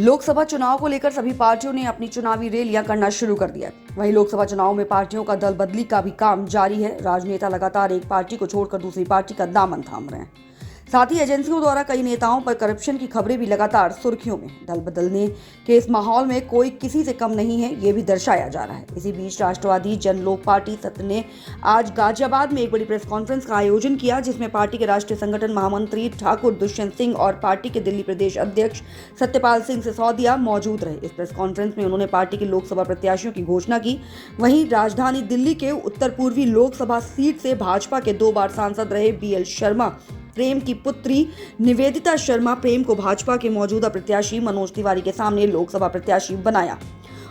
लोकसभा चुनाव को लेकर सभी पार्टियों ने अपनी चुनावी रैलियां करना शुरू कर दिया है। वहीं लोकसभा चुनाव में पार्टियों का दल बदली का भी काम जारी है। राजनेता लगातार एक पार्टी को छोड़कर दूसरी पार्टी का दामन थाम रहे हैं। साथ ही एजेंसियों द्वारा कई नेताओं पर करप्शन की खबरें भी लगातार सुर्खियों में। दल बदलने के इस माहौल में कोई किसी से कम नहीं है, ये भी दर्शाया जा रहा है। इसी बीच राष्ट्रवादी जन लोक पार्टी सत्य ने आज गाजियाबाद में एक बड़ी प्रेस कॉन्फ्रेंस का आयोजन किया, जिसमें पार्टी के राष्ट्रीय संगठन महामंत्री ठाकुर दुष्यंत सिंह और पार्टी के दिल्ली प्रदेश अध्यक्ष सत्यपाल सिंह सिसोदिया मौजूद रहे। इस प्रेस कॉन्फ्रेंस में उन्होंने पार्टी के लोकसभा प्रत्याशियों की घोषणा की। वहीं राजधानी दिल्ली के उत्तर पूर्वी लोकसभा सीट से भाजपा के 2 बार सांसद रहे BL शर्मा प्रेम की पुत्री निवेदिता शर्मा प्रेम को भाजपा के मौजूदा प्रत्याशी मनोज तिवारी के सामने लोकसभा प्रत्याशी बनाया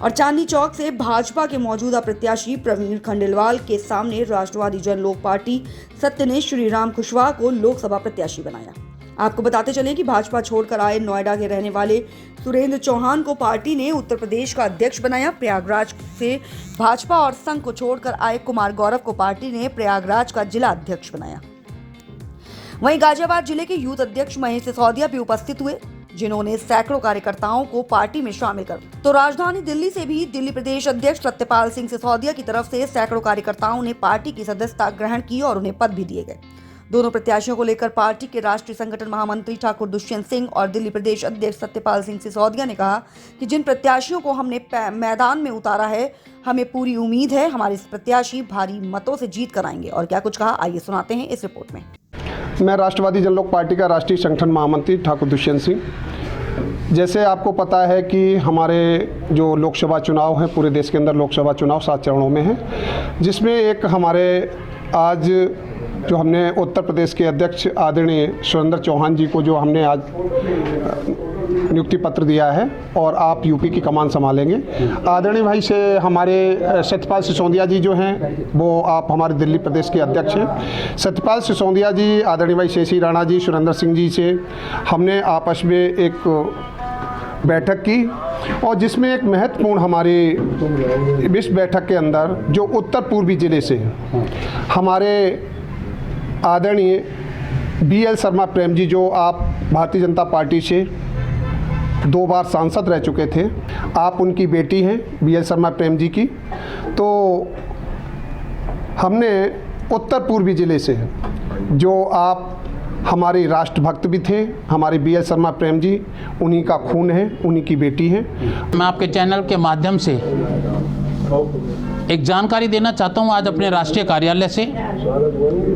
और चांदनी चौक से भाजपा के मौजूदा प्रत्याशी प्रवीण खंडेलवाल के सामने राष्ट्रवादी जन लोक पार्टी सत्य ने श्री राम कुशवाहा को लोकसभा प्रत्याशी बनाया। आपको बताते चलें कि भाजपा छोड़कर आए नोएडा के रहने वाले सुरेंद्र चौहान को पार्टी ने उत्तर प्रदेश का अध्यक्ष बनाया। प्रयागराज से भाजपा और संघ को छोड़कर आए कुमार गौरव को पार्टी ने प्रयागराज का जिला अध्यक्ष बनाया। वहीं गाजियाबाद जिले के यूथ अध्यक्ष महेश सिसोदिया भी उपस्थित हुए, जिन्होंने सैकड़ों कार्यकर्ताओं को पार्टी में शामिल कर। तो राजधानी दिल्ली से भी दिल्ली प्रदेश अध्यक्ष सत्यपाल सिंह सिसोदिया की तरफ से सैकड़ों कार्यकर्ताओं ने पार्टी की सदस्यता ग्रहण की और उन्हें पद भी दिए गए। दोनों प्रत्याशियों को लेकर पार्टी के राष्ट्रीय संगठन महामंत्री ठाकुर दुष्यंत सिंह और दिल्ली प्रदेश अध्यक्ष सत्यपाल सिंह सिसोदिया ने कहा कि जिन प्रत्याशियों को हमने मैदान में उतारा है, हमें पूरी उम्मीद है हमारे प्रत्याशी भारी मतों से जीत कराएंगे। और क्या कुछ कहा, आइए सुनाते हैं इस रिपोर्ट में। मैं राष्ट्रवादी जन लोक पार्टी का राष्ट्रीय संगठन महामंत्री ठाकुर दुष्यंत सिंह। जैसे आपको पता है कि हमारे जो लोकसभा चुनाव है, पूरे देश के अंदर लोकसभा चुनाव 7 चरणों में है, जिसमें एक हमारे आज जो हमने उत्तर प्रदेश के अध्यक्ष आदरणीय सुरेंद्र चौहान जी को जो हमने आज नियुक्ति पत्र दिया है और आप यूपी की कमान संभालेंगे। आदरणीय भाई से हमारे सत्यपाल सिसोदिया जी जो हैं वो आप हमारे दिल्ली प्रदेश के अध्यक्ष हैं। सत्यपाल सिसोदिया जी, आदरणीय भाई शशि राणा जी, सुरेंद्र सिंह जी से हमने आपस में एक बैठक की और जिसमें एक महत्वपूर्ण हमारी इस बैठक के अंदर जो उत्तर पूर्वी जिले से हमारे आदरणीय BL शर्मा प्रेम जी, जो आप भारतीय जनता पार्टी से 2 बार सांसद रह चुके थे, आप उनकी बेटी हैं BL शर्मा प्रेम जी की। तो हमने उत्तर पूर्वी जिले से जो आप हमारी राष्ट्रभक्त भी थे, हमारे BL शर्मा प्रेम जी, उन्हीं का खून है, उन्हीं की बेटी हैं। मैं आपके चैनल के माध्यम से एक जानकारी देना चाहता हूं। आज अपने राष्ट्रीय कार्यालय से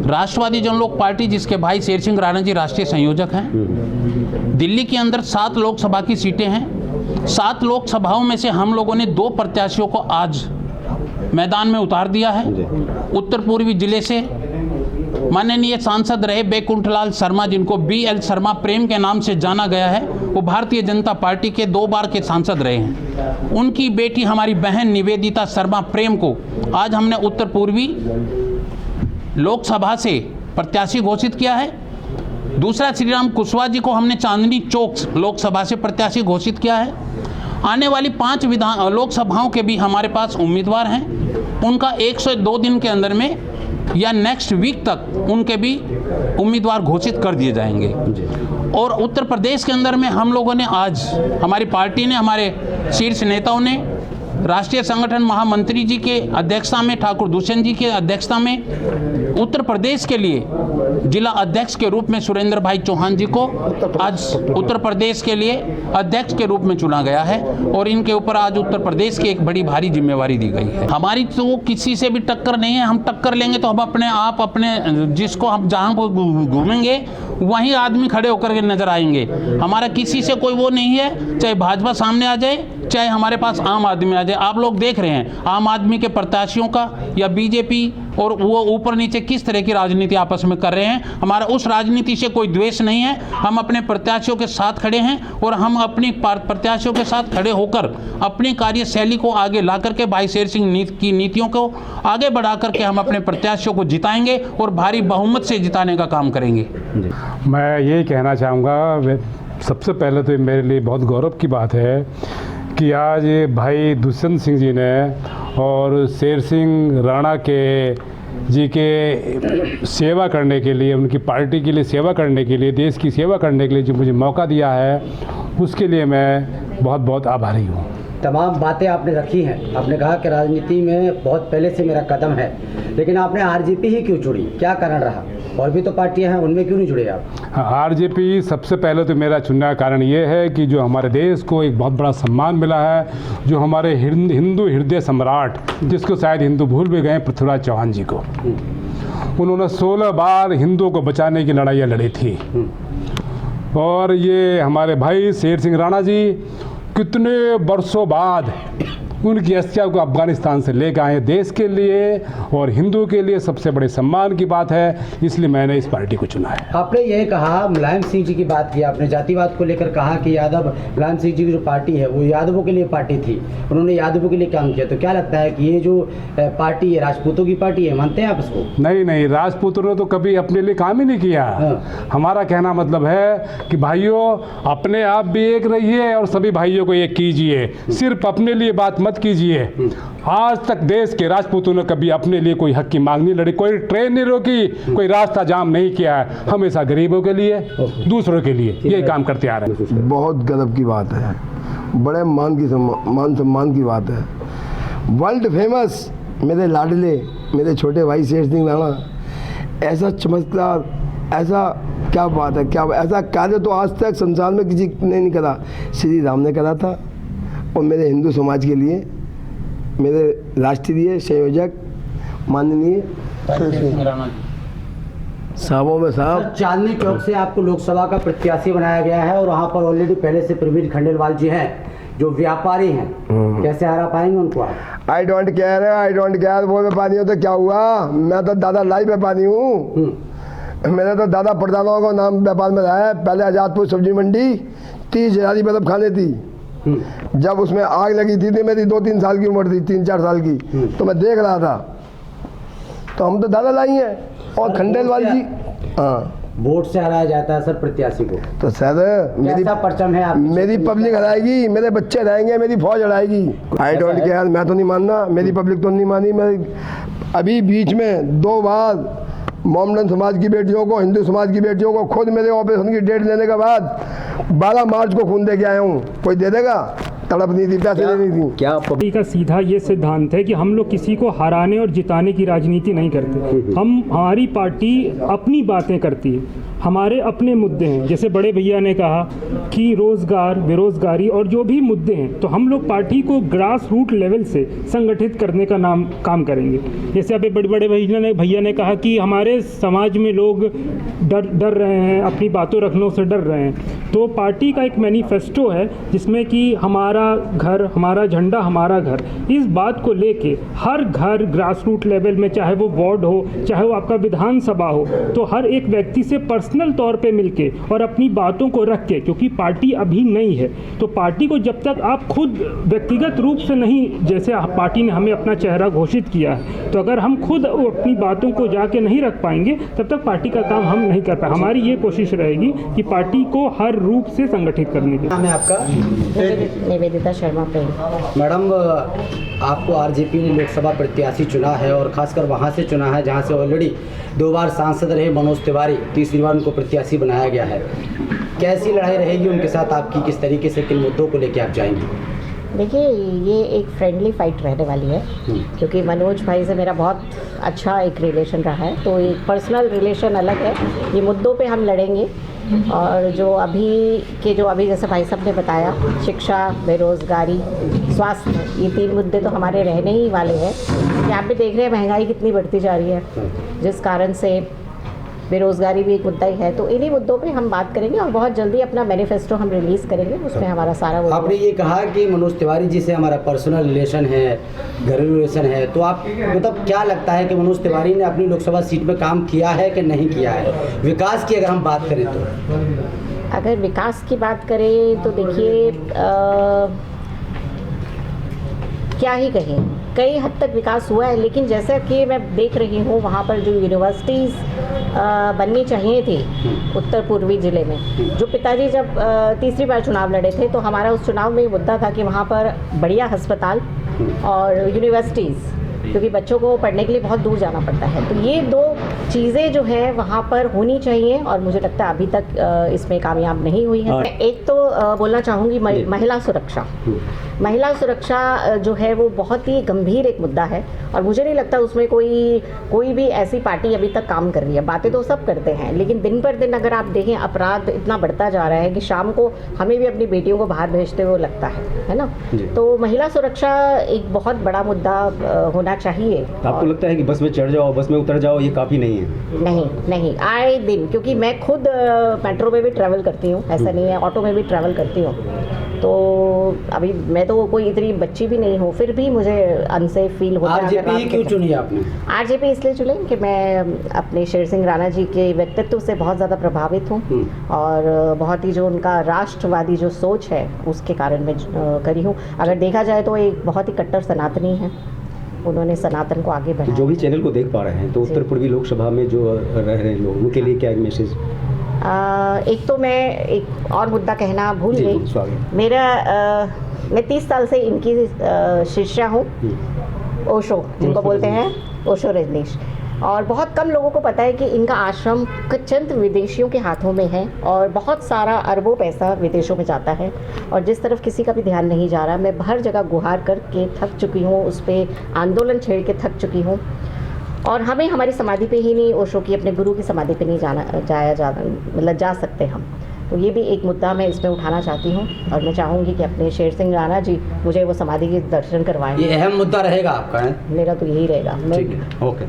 राष्ट्रवादी जन लोक पार्टी, जिसके भाई शेर सिंह राणा जी राष्ट्रीय संयोजक हैं, दिल्ली के अंदर 7 लोकसभा की सीटें हैं। 7 लोकसभाओं में से हम लोगों ने 2 प्रत्याशियों को आज मैदान में उतार दिया है। उत्तर पूर्वी जिले से माननीय सांसद रहे बैकुंठलाल शर्मा, जिनको BL शर्मा प्रेम के नाम से जाना गया है, वो भारतीय जनता पार्टी के 2 बार के सांसद रहे हैं। उनकी बेटी हमारी बहन निवेदिता शर्मा प्रेम को आज हमने उत्तर पूर्वी लोकसभा से प्रत्याशी घोषित किया है। दूसरा, श्री राम कुशवाहा जी को हमने चांदनी चौक लोकसभा से प्रत्याशी घोषित किया है। आने वाली 5 लोकसभाओं के भी हमारे पास उम्मीदवार हैं। उनका 102 दिन के अंदर में या नेक्स्ट वीक तक उनके भी उम्मीदवार घोषित कर दिए जाएंगे। और उत्तर प्रदेश के अंदर में हम लोगों ने आज, हमारी पार्टी ने, हमारे शीर्ष नेताओं ने राष्ट्रीय संगठन महामंत्री जी के अध्यक्षता में, ठाकुर दुष्यंत जी के अध्यक्षता में उत्तर प्रदेश के लिए जिला अध्यक्ष के रूप में सुरेंद्र भाई चौहान जी को आज उत्तर प्रदेश के लिए अध्यक्ष के रूप में चुना गया है और इनके ऊपर आज उत्तर प्रदेश की एक बड़ी भारी जिम्मेवारी दी गई है। हमारी तो किसी से भी टक्कर नहीं है। हम टक्कर लेंगे तो हम अपने जिसको हम जहाँ को घूमेंगे वहीं आदमी खड़े होकर के नजर आएंगे। हमारा किसी से कोई वो नहीं है, चाहे भाजपा सामने आ जाए, चाहे हमारे पास आम आदमी आ जाए। आप लोग देख रहे हैं आम आदमी के प्रत्याशियों का या बीजेपी और वो ऊपर नीचे किस तरह की राजनीति आपस में कर रहे हैं। हमारा उस राजनीति से कोई द्वेष नहीं है। हम अपने प्रत्याशियों के साथ खड़े हैं और हम अपनी प्रत्याशियों के साथ खड़े होकर अपनी कार्यशैली को आगे ला करके भाई शेर सिंह की नीतियों को आगे बढ़ा करके हम अपने प्रत्याशियों को जिताएंगे और भारी बहुमत से जिताने का काम करेंगे। मैं यही कहना चाहूँगा, सबसे पहले तो मेरे लिए बहुत गौरव की बात है कि आज भाई दुष्यंत सिंह जी ने और शेर सिंह राणा के जी के सेवा करने के लिए, उनकी पार्टी के लिए सेवा करने के लिए, देश की सेवा करने के लिए जो मुझे मौका दिया है, उसके लिए मैं बहुत बहुत आभारी हूँ। तमाम बातें आपने रखी हैं। आपने कहा कि राजनीति में बहुत पहले से मेरा कदम है, लेकिन आपने आरजेपी ही क्यों चुनी? क्या कारण रहा? और भी तो पार्टियां हैं, उनमें क्यों नहीं जुड़े आप? हाँ, आरजेपी सबसे पहले तो मेरा चुनने का कारण ये है कि जो हमारे देश को एक बहुत बड़ा सम्मान मिला है, जो हमारे हिंदू हृदय सम्राट, जिसको शायद हिंदू भूल भी गए, पृथ्वीराज चौहान जी को, उन्होंने 16 बार हिंदुओं को बचाने की लड़ाइयाँ लड़ी थी। और ये हमारे भाई शेर सिंह राणा जी कितने वर्षों बाद उनकी अस्थिया को अफगानिस्तान से लेकर आए देश के लिए और हिंदू के लिए सबसे बड़े सम्मान की बात है, इसलिए मैंने इस पार्टी को चुना है। आपने ये कहा, मुलायम सिंह जी की बात की आपने, जातिवाद को लेकर कहा कि यादव, मुलायम सिंह जी की जो पार्टी है वो यादवों के लिए पार्टी थी, उन्होंने यादवों के लिए काम किया। तो क्या लगता है कि ये जो पार्टी है राजपूतों की पार्टी है, मानते हैं आप इसको? नहीं नहीं, राजपूतों ने तो कभी अपने लिए काम ही नहीं किया। हमारा कहना मतलब है कि भाइयों अपने आप भी एक रहिए और सभी भाइयों को एक कीजिए, सिर्फ अपने लिए बात मत कीजिए। आज तक देश के राजपूतों ने कभी अपने लिए कोई हक की मांग नहीं लड़ी, कोई ट्रेन नहीं रोकी, कोई रास्ता जाम नहीं किया है, हमेशा गरीबों के लिए, दूसरों के लिए ये काम करते आ रहे हैं। बहुत गजब की बात है, बड़े मान सम्मान की बात है। वर्ल्ड फेमस मेरे लाडले, मेरे छोटे भाई शेर सिंह राणा, ऐसा चमत्कार, ऐसा क्या बात है, क्या ऐसा कार्य तो आज तक संसार में किसी ने नहीं करा। श्री राम ने करा था और मेरे हिंदू समाज के लिए मेरे राष्ट्रीय संयोजक माननीय साहबों में साहब, चांदनी चौक से आपको लोकसभा का प्रत्याशी बनाया गया है और वहाँ पर ऑलरेडी पहले से प्रवीण खंडेलवाल जी हैं जो व्यापारी हैं, कैसे हरा पाएंगे उनको आप? आई डोंट केयर, वो व्यापारी हो तो क्या हुआ, मैं तो दादा लाई व्यापारी हूँ। मेरे तो दादा परदादाओं का नाम व्यापार में रहा है। पहले आजादपुर सब्जी मंडी 30,000 की बर्फ खाने थी, जब उसमें आग लगी थी मेरी 2-3 साल की उम्र थी, 3-4 साल की, तो मैं देख रहा था। तो हम तो दादा लाई हैं। और खंडेलवाल जी, हाँ, वोट से हराया जाता है सर प्रत्याशी को, तो सर मेरी परचम है, मेरी पब्लिक हराएगी, मेरे बच्चे रहेंगे, मेरी फौज हराएगी। आई डोंट केयर, मैं तो नहीं मानना, मेरी पब्लिक तो नहीं मानी। मैं अभी बीच में 2 बार मोमडन समाज की बेटियों को, हिंदू समाज की बेटियों को खुद मेरे ऑपरेशन की डेट लेने के बाद 12 मार्च को खून दे के आया हूँ। कोई दे देगा? तड़प नहीं थी, पैसे लेनी थी। क्या पार्टी का सीधा ये सिद्धांत है कि हम लोग किसी को हराने और जिताने की राजनीति नहीं करते। हमारी पार्टी अपनी बातें करती है, हमारे अपने मुद्दे हैं। जैसे बड़े भैया ने कहा कि रोज़गार, बेरोज़गारी और जो भी मुद्दे हैं, तो हम लोग पार्टी को ग्रास रूट लेवल से संगठित करने का काम करेंगे। जैसे अभी बड़े भैया ने कहा कि हमारे समाज में लोग डर रहे हैं, अपनी बातों रखने से डर रहे हैं, तो पार्टी का एक मैनिफेस्टो है जिसमें कि हमारा घर, हमारा झंडा, हमारा घर, इस बात को लेके हर घर ग्रास रूट लेवल में, चाहे वो वार्ड हो, चाहे वो आपका विधानसभा हो, तो हर एक व्यक्ति से पर्सनल तौर पे मिलके और अपनी बातों को रख के, क्योंकि पार्टी अभी नहीं है, तो पार्टी को जब तक आप खुद व्यक्तिगत रूप से नहीं, जैसे पार्टी ने हमें अपना चेहरा घोषित किया है, तो अगर हम खुद अपनी बातों को जाके नहीं रख पाएंगे तब तक पार्टी का काम हम नहीं कर पाएंगे। हमारी ये कोशिश रहेगी कि पार्टी को हर रूप से संगठित करने की। नाम है आपका? निवेदिता शर्मा प्रेम। मैडम, आपको आरजेपी ने लोकसभा प्रत्याशी चुना है और खासकर वहाँ से चुना है जहाँ से ऑलरेडी 2 बार सांसद रहे मनोज तिवारी, तीसरी बार उनको प्रत्याशी बनाया गया है। कैसी लड़ाई रहेगी उनके साथ आपकी, किस तरीके से, किन मुद्दों को लेकर आप जाएंगी? देखिए, ये एक फ्रेंडली फाइट रहने वाली है, क्योंकि मनोज भाई से मेरा बहुत अच्छा एक रिलेशन रहा है, तो एक पर्सनल रिलेशन अलग है। ये मुद्दों पे हम लड़ेंगे और जो अभी जैसे भाई साहब ने बताया, शिक्षा, बेरोज़गारी, स्वास्थ्य, ये 3 मुद्दे तो हमारे रहने ही वाले हैं। कि आप भी देख रहे हैं महंगाई कितनी बढ़ती जा रही है, जिस कारण से बेरोज़गारी भी एक मुद्दा ही है। तो इन्हीं मुद्दों पे हम बात करेंगे और बहुत जल्दी अपना मैनिफेस्टो हम रिलीज़ करेंगे, उसमें हमारा सारा वो। आपने ये कहा कि मनोज तिवारी जी से हमारा पर्सनल रिलेशन है, घरेलू रिलेशन है, तो आप मतलब क्या लगता है कि मनोज tiwari ने अपनी लोकसभा सीट में काम किया है कि नहीं किया है? विकास की अगर हम बात करें तो, अगर विकास की बात करें तो देखिए, क्या ही कहें, कई हद तक विकास हुआ है, लेकिन जैसा कि मैं देख रही हूँ वहाँ पर जो यूनिवर्सिटीज़ बननी चाहिए थी उत्तर पूर्वी ज़िले में, जो पिताजी जब तीसरी बार चुनाव लड़े थे, तो हमारा उस चुनाव में मुद्दा था कि वहाँ पर बढ़िया अस्पताल और यूनिवर्सिटीज़, क्योंकि बच्चों को पढ़ने के लिए बहुत दूर जाना पड़ता है। तो ये 2 चीज़ें जो है वहाँ पर होनी चाहिए और मुझे लगता है अभी तक इसमें कामयाब नहीं हुई है। एक तो बोलना चाहूँगी महिला सुरक्षा। महिला सुरक्षा जो है वो बहुत ही गंभीर एक मुद्दा है और मुझे नहीं लगता उसमें कोई भी ऐसी पार्टी अभी तक काम कर रही है। बातें तो सब करते हैं लेकिन दिन पर दिन अगर आप देखें अपराध इतना बढ़ता जा रहा है कि शाम को हमें भी अपनी बेटियों को बाहर भेजते हुए लगता है ना। तो महिला सुरक्षा एक बहुत बड़ा मुद्दा होना चाहिए। आपको लगता है कि बस में चढ़ जाओ बस में उतर जाओ ये काफ़ी नहीं है? नहीं आए दिन, क्योंकि मैं खुद मेट्रो में भी ट्रैवल करती हूँ, ऐसा नहीं है, ऑटो में भी ट्रैवल करती हूँ। तो अभी मैं तो कोई इतनी बच्ची भी नहीं हूँ फिर भी मुझे अनसेफ फील होता है। आरजेपी क्यों चुनी आपने? आरजेपी इसलिए चुने कि मैं अपने शेर सिंह राणा जी के व्यक्तित्व से बहुत ज़्यादा प्रभावित हूँ और बहुत ही जो उनका राष्ट्रवादी जो सोच है उसके कारण मैं करी हूँ। अगर देखा जाए तो एक बहुत ही कट्टर सनातनी है, उन्होंने सनातन को आगे बढ़ाया। जो भी चैनल को देख पा रहे हैं तो उत्तर पूर्वी लोकसभा में जो रह रहे लोग उनके लिए क्या मैसेज? एक तो मैं एक और मुद्दा कहना भूल गई। मैं 30 साल से इनकी शिष्या हूँ, ओशो जिनको बोलते हैं, ओशो रजनीश। और बहुत कम लोगों को पता है कि इनका आश्रम चंद विदेशियों के हाथों में है और बहुत सारा अरबों पैसा विदेशों में जाता है और जिस तरफ किसी का भी ध्यान नहीं जा रहा। मैं हर जगह गुहार करके थक चुकी हूँ, उस पर आंदोलन छेड़ के थक चुकी हूँ और हमें हमारी समाधि पे ही नहीं, ओशो की अपने गुरु की समाधि पे नहीं जा सकते हम। तो ये भी एक मुद्दा मैं इसमें उठाना चाहती हूँ और मैं चाहूँगी कि अपने शेर सिंह राणा जी मुझे वो समाधि के दर्शन करवाएं। ये अहम मुद्दा रहेगा आपका है? मेरा तो यही रहेगा। ठीक है, ओके।